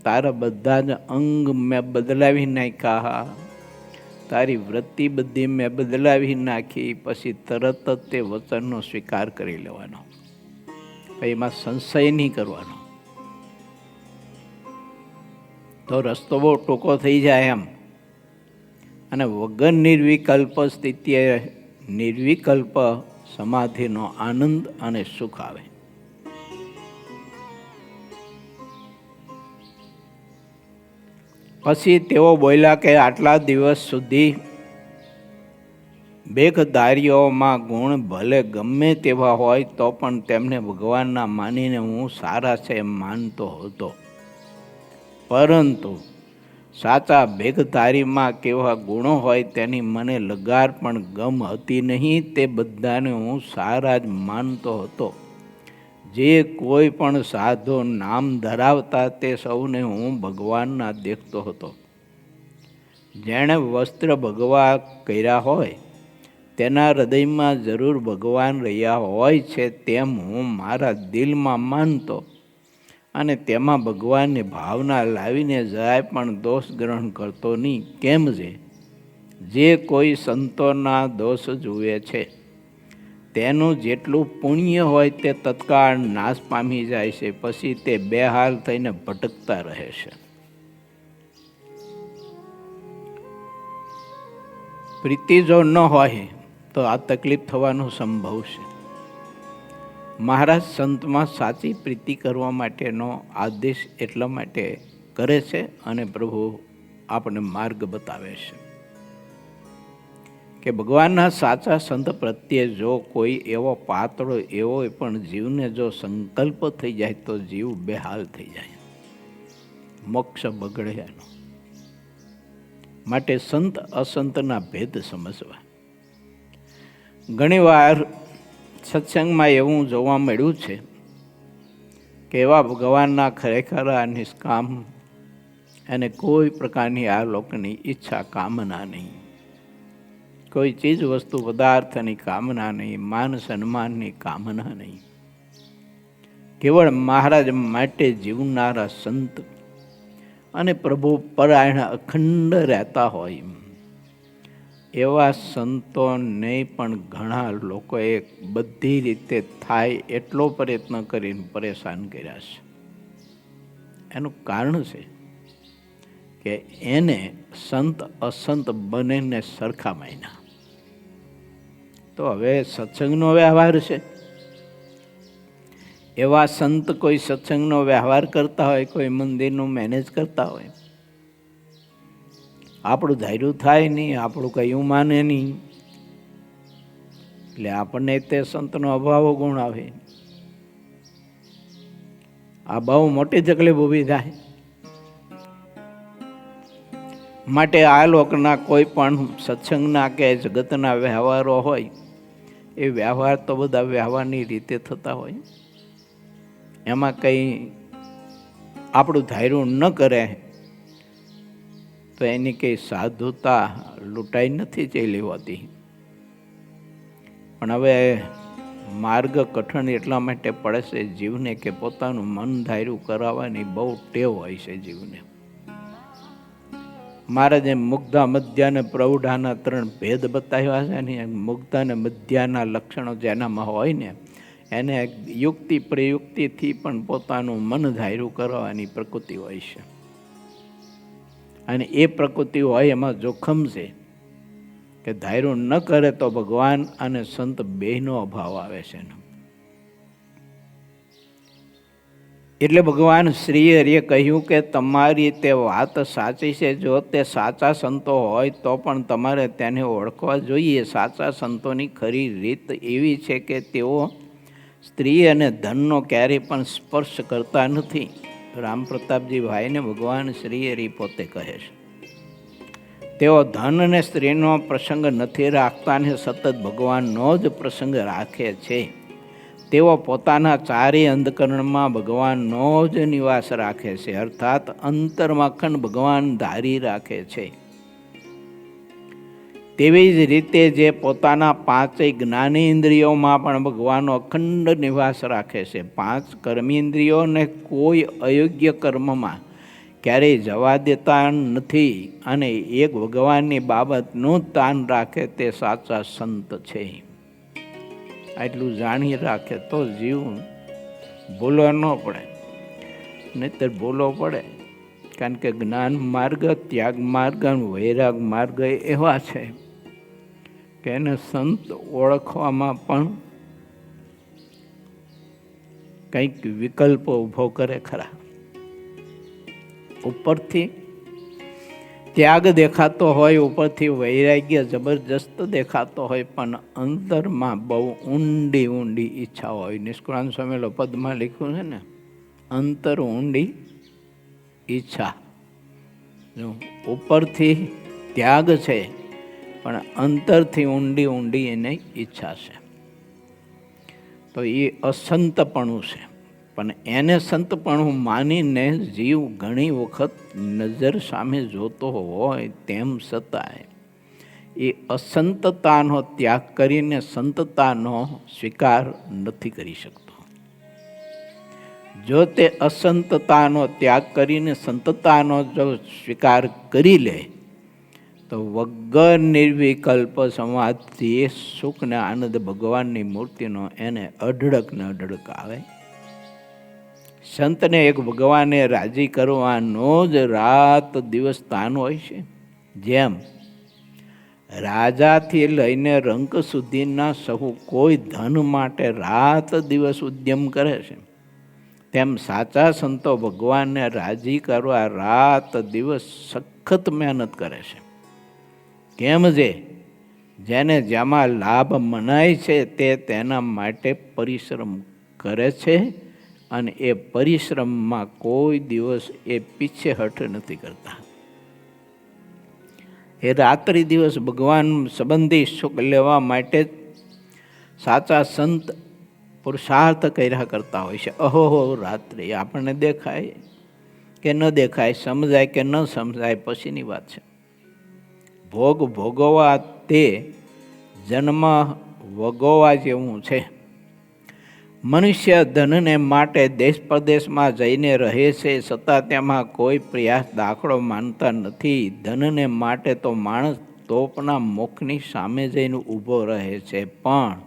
તારા બધા જ અંગ મેં બદલાવી નાખ્યા, તારી વૃત્તિ બધી મેં બદલાવી નાખી. પછી તરત જ તે વચનનો સ્વીકાર કરી લેવાનો, એમાં સંશય નહીં કરવાનો. તો રસ્તો બહુ ટૂંકો થઈ જાય એમ. અને વગર નિર્વિકલ્પ સ્થિતિએ નિર્વિકલ્પ સમાધિનો આનંદ અને સુખ આવે. પછી તેઓ બોલ્યા કે આટલા દિવસ સુધી બેખધારીઓમાં ગુણ ભલે ગમે તેવા હોય તો પણ તેમને ભગવાનના માનીને હું સારા છે એમ માનતો હતો, પરંતુ સાચા ભેગધારીમાં કેવા ગુણો હોય તેની મને લગાર પણ ગમ હતી નહીં. તે બધાને હું સારા જ માનતો હતો. જે કોઈ પણ સાધુ નામ ધરાવતા તે સૌને હું ભગવાનના દેખતો હતો. જેણે વસ્ત્ર ભગવા કર્યા હોય તેના હૃદયમાં જરૂર ભગવાન રહ્યા હોય છે તેમ હું મારા દિલમાં માનતો અને તેમાં ભગવાનની ભાવના લાવીને જરાય પણ દોષ ગ્રહણ કરતો નહીં. કેમ જે કોઈ સંતોના દોષ જુએ છે તેનું જેટલું પુણ્ય હોય તે તત્કાળ નાશ પામી જાય છે, પછી તે બેહાલ થઈને ભટકતા રહે છે. પ્રીતિ જો ન હોય તો આ તકલીફ થવાનો સંભવ છે. મહારાજ સંતમાં સાચી પ્રીતિ કરવા માટેનો આદેશ એટલા માટે કરે છે અને પ્રભુ આપણને માર્ગ બતાવે છે કે ભગવાનના સાચા સંત પ્રત્યે જો કોઈ એવો પાતળો એવો પણ જીવને જો સંકલ્પ થઈ જાય તો જીવ બેહાલ થઈ જાય, મોક્ષ બગડે એનો. માટે સંત અસંતના ભેદ સમજવા. ઘણીવાર સત્સંગમાં એવું જોવા મળ્યું છે કે એવા ભગવાનના ખરેખર નિષ્કામ એને કોઈ પ્રકારની આ લોકની ઈચ્છા કામના નહીં, કોઈ ચીજ વસ્તુ પદાર્થની કામના નહીં, માન સન્માનની કામના નહીં. કેવળ મહારાજ માટે જીવનારા સંત અને પ્રભુ પરાયણ અખંડ રહેતા હોય એવા સંતોને પણ ઘણા લોકોએ બધી રીતે થાય એટલો પ્રયત્ન કરીને પરેશાન કર્યા છે. એનું કારણ છે કે એને સંત અસંત બંનેને સરખા માન્યા. તો હવે સત્સંગનો વ્યવહાર છે, એવા સંત કોઈ સત્સંગનો વ્યવહાર કરતા હોય, કોઈ મંદિરનું મેનેજ કરતા હોય, આપણું ધાર્યું થાય નહીં, આપણું કયું માને નહીં, એટલે આપણને તે સંતનો અભાવ ગુણ આવે. આ બહુ મોટી તકલીફ ઊભી થાય. માટે આ લોકના કોઈ પણ સત્સંગના કે જગતના વ્યવહારો હોય એ વ્યવહાર તો બધા વ્યવહારની રીતે થતા હોય, એમાં કંઈ આપણું ધાર્યું ન કરે તો એની કંઈ સાધુતા લૂંટાઈ નથી ચાલી હોતી. પણ હવે માર્ગ કઠણ એટલા માટે પડે છે જીવને કે પોતાનું મન ધાર્યું કરાવવાની બહુ ટેવ હોય છે જીવને. મહારાજે મુગ્ધા મધ્ય અને પ્રૌઢાના 3 ભેદ બતાવ્યા છે ને. મુગ્ધા અને મધ્યાના લક્ષણો જેનામાં હોય ને એને યુક્તિ પ્રયુક્તિથી પણ પોતાનું મન ધાર્યું કરવાની પ્રકૃતિ હોય છે, અને એ પ્રકૃતિ હોય એમાં જોખમ છે કે ધાર્યું ન કરે તો ભગવાન અને સંત બેયનો અભાવ આવે છે. એટલે ભગવાન શ્રી હરિએ કહ્યું કે તમારી તે વાત સાચી છે. જો તે સાચા સંતો હોય તો પણ તમારે તેને ઓળખવા જોઈએ. સાચા સંતોની ખરી રીત એવી છે કે તેઓ સ્ત્રી અને ધનનો ક્યારેય પણ સ્પર્શ કરતા નથી. રામ પ્રતાપજી ભાઈને ભગવાન શ્રી હરિ પોતે કહે છે. તેઓ ધન અને સ્ત્રીનો પ્રસંગ નથી રાખતા અને સતત ભગવાનનો જ પ્રસંગ રાખે છે. તેઓ પોતાના ચારે અંધકરણમાં ભગવાનનો જ નિવાસ રાખે છે, અર્થાત અંતરમાં અખંડ ભગવાન ધારી રાખે છે. તેવી જ રીતે જે પોતાના 5 જ્ઞાનેન્દ્રિયોમાં પણ ભગવાનનો અખંડ નિવાસ રાખે છે. 5 કર્મેન્દ્રિયોને કોઈ અયોગ્ય કર્મમાં ક્યારેય જવા દેતા નથી અને એક ભગવાનની બાબતનું તાન રાખે તે સાચા સંત છે. આટલું જાણી રાખે તો જીવ ભૂલો ન પડે, નહીંતર ભૂલો પડે. કારણ કે જ્ઞાન માર્ગ, ત્યાગ માર્ગ અને વૈરાગ માર્ગ એવા છે કે એને સંત ઓળખવામાં પણ કંઈક વિકલ્પો ઊભો કરે ખરા. ઉપરથી ત્યાગ દેખાતો હોય, ઉપરથી વૈરાગ્ય જબરજસ્ત દેખાતો હોય, પણ અંતરમાં બહુ ઊંડી ઊંડી ઈચ્છા હોય. નિષ્કુળાન સ્વામીએ પદમાં લખ્યું છે ને, અંતર ઊંડી ઈચ્છા. ઉપરથી ત્યાગ છે પણ અંતરથી ઊંડી ઊંડી એની ઈચ્છા છે. તો એ અસંતપણું છે. પણ એને સંતપણું માનીને જીવ ઘણી વખત નજર સામે જોતો હોય તેમ છતાંય એ અસંતતાનો ત્યાગ કરીને સંતતાનો સ્વીકાર નથી કરી શકતો. જો તે અસંતતાનો ત્યાગ કરીને સંતતાનો જો સ્વીકાર કરી લે તો વગર નિર્વિકલ્પ સમાધિ સુખ ને આનંદ ભગવાનની મૂર્તિનો એને અઢળક ને અઢળક આવે. સંતને એક ભગવાને રાજી કરવાનો જ રાત દિવસ તાન હોય છે. જેમ રાજાથી લઈને રંક સુધીના સહુ કોઈ ધન માટે રાત દિવસ ઉદ્યમ કરે છે, તેમ સાચા સંતો ભગવાનને રાજી કરવા રાત દિવસ સખત મહેનત કરે છે. કેમ જેને જેમાં લાભ મનાય છે તે તેના માટે પરિશ્રમ કરે છે, અને એ પરિશ્રમમાં કોઈ દિવસ એ પીછેહઠ નથી કરતા. એ રાત્રિ દિવસ ભગવાન સંબંધી સુખ લેવા માટે સાચા સંત પુરુષાર્થ કર્યા કરતા હોય છે. અહોહો રાત્રિ આપણને દેખાય કે ન દેખાય, સમજાય કે ન સમજાય પછીની વાત છે. ભોગ ભોગવવા તે જન્મ વગોવા જેવું છે. મનુષ્ય ધનને માટે દેશ પ્રદેશમાં જઈને રહે છે, છતાં તેમાં કોઈ પ્રયાસ દાખલો માનતા નથી. ધનને માટે તો માણસ તોપના મુખની સામે જઈને ઊભો રહે છે, પણ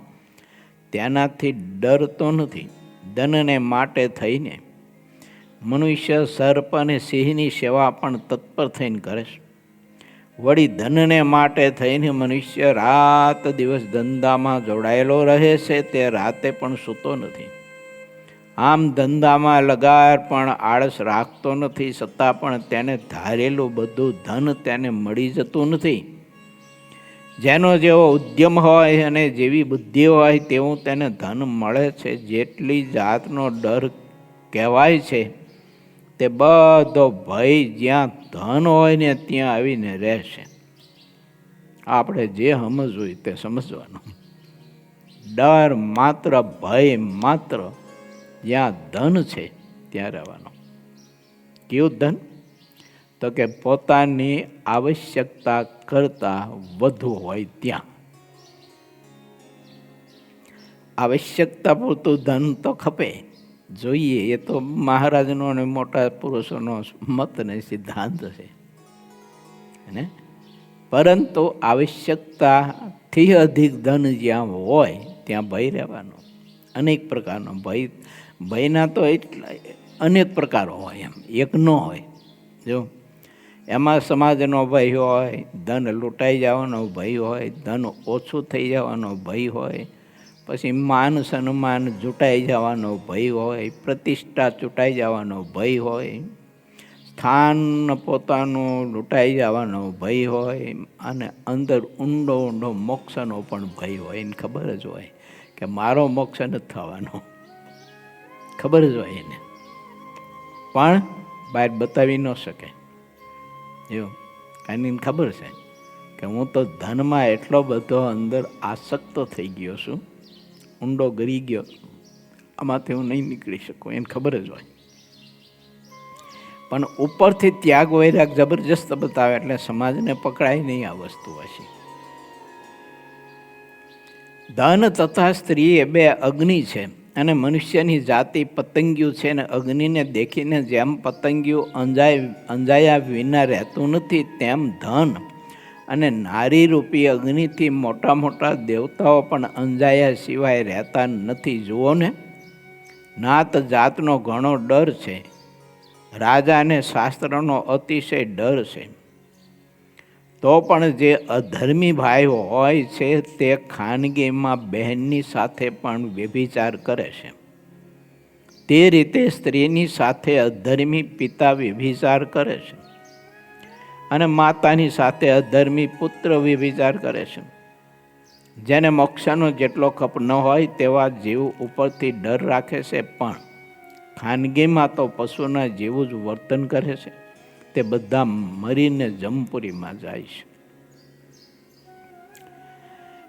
તેનાથી ડરતો નથી. ધનને માટે થઈને મનુષ્ય સર્પ અને સિંહની સેવા પણ તત્પર થઈને કરે છે. વળી ધનને માટે થઈને મનુષ્ય રાત દિવસ ધંધામાં જોડાયેલો રહે છે, તે રાતે પણ સૂતો નથી. આમ ધંધામાં લગાર પણ આળસ રાખતો નથી, છતાં પણ તેને ધારેલું બધું ધન તેને મળી જતું નથી. જેનો જેવો ઉદ્યમ હોય અને જેવી બુદ્ધિ હોય તેવું તેને ધન મળે છે. જેટલી જાતનો ડર કહેવાય છે તે બધો ભય જ્યાં ધન હોય ને ત્યાં આવીને રહેશે. આપણે જે સમજવું તે સમજવાનું. ડર માત્ર, ભય માત્ર જ્યાં ધન છે ત્યાં રહેવાનું. કેવું ધન? તો કે પોતાની આવશ્યકતા કરતાં વધુ હોય ત્યાં. આવશ્યકતા પૂરતું ધન તો ખપે, જોઈએ. એ તો મહારાજનો અને મોટા પુરુષોનો મત ને સિદ્ધાંત છે ને. પરંતુ આવશ્યકતાથી અધિક ધન જ્યાં હોય ત્યાં ભય રહેવાનો. અનેક પ્રકારનો ભય. ભયના તો એટલા અનેક પ્રકારો હોય, એમ એક ન હોય. જો એમાં સમાજનો ભય હોય, ધન લૂંટાઈ જવાનો ભય હોય, ધન ઓછું થઈ જવાનો ભય હોય, પછી માન સન્માન જૂટાઈ જવાનો ભય હોય, પ્રતિષ્ઠા ચૂંટાઈ જવાનો ભય હોય, સ્થાન પોતાનું લૂંટાઈ જવાનો ભય હોય, અને અંદર ઊંડો ઊંડો મોક્ષનો પણ ભય હોય. એને ખબર જ હોય કે મારો મોક્ષ નથી થવાનો, ખબર જ હોય એને, પણ બહાર બતાવી ન શકે. એવું એને ખબર છે કે હું તો ધનમાં એટલો બધો અંદર આસક્ત થઈ ગયો છું, ઊંડો ગરી ગયો છું, આમાંથી હું નહીં નીકળી શકું. એને ખબર જ હોય. પણ ઉપરથી ત્યાગ વૈરાગ જબરજસ્ત બતાવે એટલે સમાજને પકડાય નહીં આ વસ્તુ હશે. ધન તથા સ્ત્રી એ બે અગ્નિ છે, અને મનુષ્યની જાતિ પતંગિયું છે. ને અગ્નિને દેખીને જેમ પતંગિયું અંજાયા વિના રહેતું નથી, તેમ ધન અને નારી રૂપી અગ્નિથી મોટા મોટા દેવતાઓ પણ અંજાયા સિવાય રહેતા નથી. જુઓ ને, નાત જાતનો ઘણો ડર છે, રાજાને શાસ્ત્રનો અતિશય ડર છે. તો પણ જે અધર્મી ભાઈ હોય છે તે ખાનગીમાં બહેનની સાથે પણ વ્યભિચાર કરે છે. તે રીતે સ્ત્રીની સાથે અધર્મી પિતા વ્યભિચાર કરે છે, અને માતાની સાથે અધર્મી પુત્ર વ્યભિચાર કરે છે. જેને મોક્ષનો જેટલો ખપ ન હોય તેવા જીવ ઉપરથી ડર રાખે છે, પણ ખાનગીમાં તો પશુના જેવું જ વર્તન કરે છે. તે બધા મરીને જમપુરીમાં જાય છે.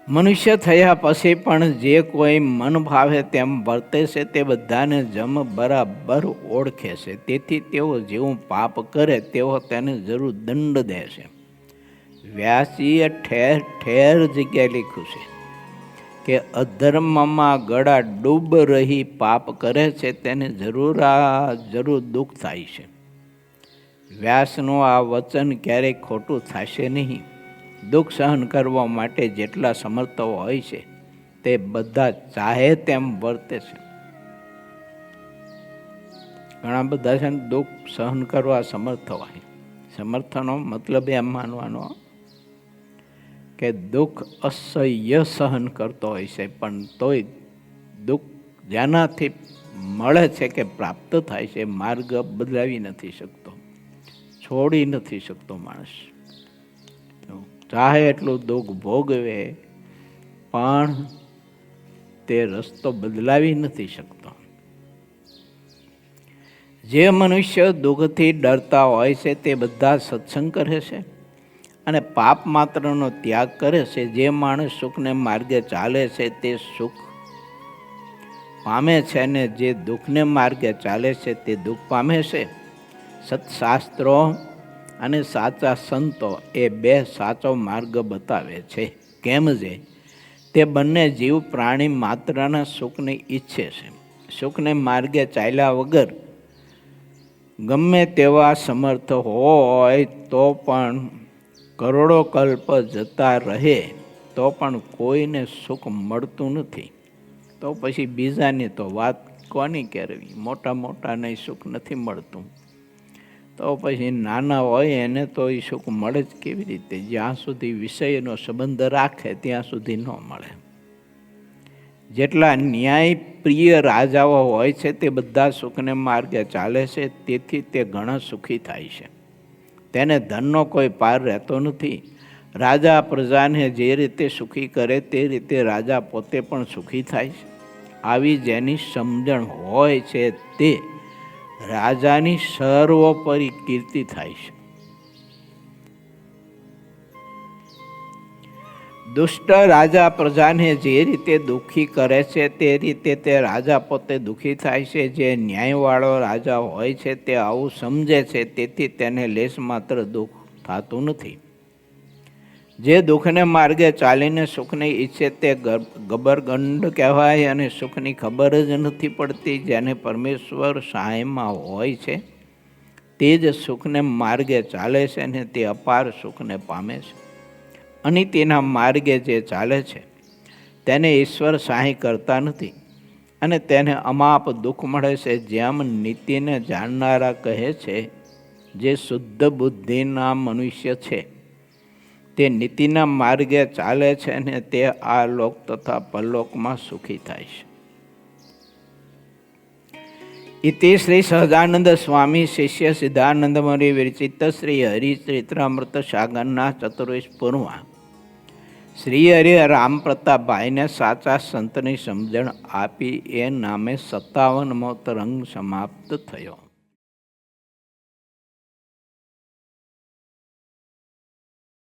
મનુષ્ય થયા પછી પણ જે કોઈ મન ભાવે તેમ વર્તે છે તે બધાને જમ બરાબર ઓળખે છે. તેથી તેઓ જેવું પાપ કરે તેઓ તેને જરૂર દંડ દે છે. વ્યાસીએ ઠેર ઠેર જગ્યાએ લખ્યું છે કે અધર્મમાં ગળા ડૂબ રહી પાપ કરે છે તેને જરૂર દુઃખ થાય છે. વ્યાસનું આ વચન ક્યારેય ખોટું થશે નહીં. દુઃખ સહન કરવા માટે જેટલા સમર્થ હોય છે તે બધા ચાહે તેમ વર્તે છે. ઘણા બધા છે ને દુઃખ સહન કરવા સમર્થ હોય. સમર્થનો મતલબ એમ માનવાનો કે દુઃખ અસહ્ય સહન કરતો હોય છે, પણ તોય દુઃખ જેનાથી મળે છે કે પ્રાપ્ત થાય છે માર્ગ બદલાવી નથી શકતો, છોડી નથી શકતો. માણસ ચાહે એટલું દુઃખ ભોગવે પણ તે રસ્તો બદલાવી નથી શકતો. જે મનુષ્ય દુઃખથી ડરતા હોય છે તે બધા સત્સંગ કરે છે અને પાપ માત્રનો ત્યાગ કરે છે. જે માણસ સુખને માર્ગે ચાલે છે તે સુખ પામે છે, અને જે દુઃખને માર્ગે ચાલે છે તે દુઃખ પામે છે. સત્શાસ્ત્રો અને સાચા સંતો એ બે સાચો માર્ગ બતાવે છે. કેમ છે? તે બંને જીવ પ્રાણી માત્રના સુખને ઈચ્છે છે. સુખને માર્ગે ચાલ્યા વગર ગમે તેવા સમર્થ હોય તો પણ કરોડો કલ્પ જતા રહે તો પણ કોઈને સુખ મળતું નથી. તો પછી બીજાની તો વાત કોની કરવી? મોટા મોટાને સુખ નથી મળતું, તો પછી નાના હોય એને તો એ સુખ મળે જ કેવી રીતે? જ્યાં સુધી વિષયનો સંબંધ રાખે ત્યાં સુધી ન મળે. જેટલા ન્યાય પ્રિય રાજાઓ હોય છે તે બધા સુખને માર્ગે ચાલે છે, તેથી તે ઘણા સુખી થાય છે. તેને ધનનો કોઈ પાર રહેતો નથી. રાજા પ્રજાને જે રીતે સુખી કરે તે રીતે રાજા પોતે પણ સુખી થાય છે. આવી જેની સમજણ હોય છે તે રાજાની સર્વોપરી કીર્તિ થાય છે. દુષ્ટ રાજા પ્રજાને જે રીતે દુઃખી કરે છે તે રીતે તે રાજા પોતે દુઃખી થાય છે. જે ન્યાયવાળો રાજા હોય છે તે આવું સમજે છે, તેથી તેને લેશ માત્ર દુઃખ થતું નથી. જે દુઃખને માર્ગે ચાલીને સુખને ઈચ્છે તે ગબરગંડ કહેવાય અને સુખની ખબર જ નથી પડતી. જેને પરમેશ્વર સહાયમાં હોય છે તે જ સુખને માર્ગે ચાલે છે અને તે અપાર સુખને પામે છે. અને તેના માર્ગે જે ચાલે છે તેને ઈશ્વર સહાય કરતા નથી અને તેને અમાપ દુઃખ મળે છે. જેમ નીતિને જાણનારા કહે છે, જે શુદ્ધ બુદ્ધિના મનુષ્ય છે તે નીતિના માર્ગે ચાલે છે અને તે આ લોક તથા પરલોકમાં સુખી થાય છે. ઇતિ શ્રી સહજાનંદ સ્વામી શિષ્ય સિદ્ધાનંદ મુનિ વિરચિત શ્રી હરિચરિત્રામૃત સાગરના 24 પૂર્વમાં શ્રી હરિ રામ પ્રતાપભાઈને સાચા સંતની સમજણ આપી એ નામે 57મો તરંગ સમાપ્ત થયો.